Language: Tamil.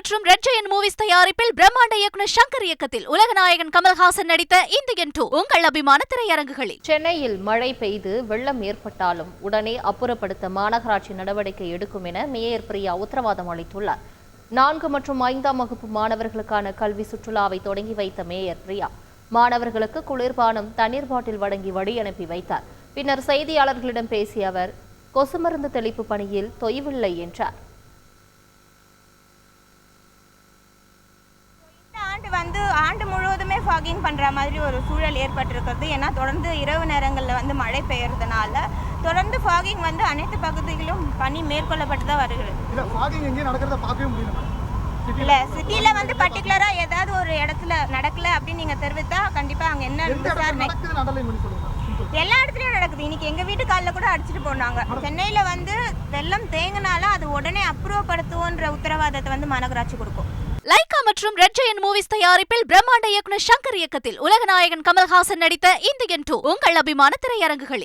மற்றும் ரெட் ஜெயண்ட் மூவிஸ் தயாரிப்பில் பிரம்மாண்ட இயக்குனர் சங்கர் இயக்கத்தில் உலகநாயகன் கமல்ஹாசன் நடித்த இந்தியன் 2 உங்கள் அபிமான திரையரங்குகளில். சென்னையில் மழை பெய்து வெள்ளம் ஏற்பட்டாலும் உடனே அப்புறப்படுத்த மாநகராட்சி நடவடிக்கை எடுக்கும் என மேயர் பிரியா உத்தரவாதம் அளித்துள்ளார். 4 மற்றும் 5ஆம் வகுப்பு மாணவர்களுக்கான கல்வி சுற்றுலாவை தொடங்கி வைத்த மேயர் பிரியா மாணவர்களுக்கு குளிர்பானம் தண்ணீர் பாட்டில் வழங்கி வழி அனுப்பி வைத்தார். பின்னர் செய்தியாளர்களிடம் பேசிய அவர் கொசு மருந்து தெளிப்பு பணியில் தொய்வில்லை என்றார். ஆண்டு முழுவதுமே ஃபாகிங் பண்ணுற மாதிரி ஒரு சூழல் ஏற்பட்டிருக்கிறது. ஏன்னா தொடர்ந்து இரவு நேரங்களில் மழை பெய்யறதுனால தொடர்ந்து ஃபாகிங் அனைத்து பகுதிகளிலும் பணி மேற்கொள்ளப்பட்டு தான் வருகிறது. இல்லை சிட்டியில் பர்டிகுலராக ஏதாவது ஒரு இடத்துல நடக்கல அப்படின்னு நீங்கள் தெரிவித்தா கண்டிப்பாக அங்கே என்ன விசாரணை எல்லா இடத்துலையும் நடக்குது. இன்னைக்கு எங்கள் வீட்டு காலில் கூட அடிச்சுட்டு போனாங்க. சென்னையில் வெள்ளம் தேங்கினாலும் அது உடனே அப்புறப்படுத்துவோன்ற உத்தரவாதத்தை மாநகராட்சி கொடுக்கும். லைகா மற்றும் ரெட் ஜெயண்ட் மூவிஸ் தயாரிப்பில் பிரம்மாண்ட இயக்குனர் சங்கர் இயக்கத்தில் உலகநாயகன் கமல்ஹாசன் நடித்த இந்தியன் 2 உங்கள் அபிமான திரையரங்குகளில்.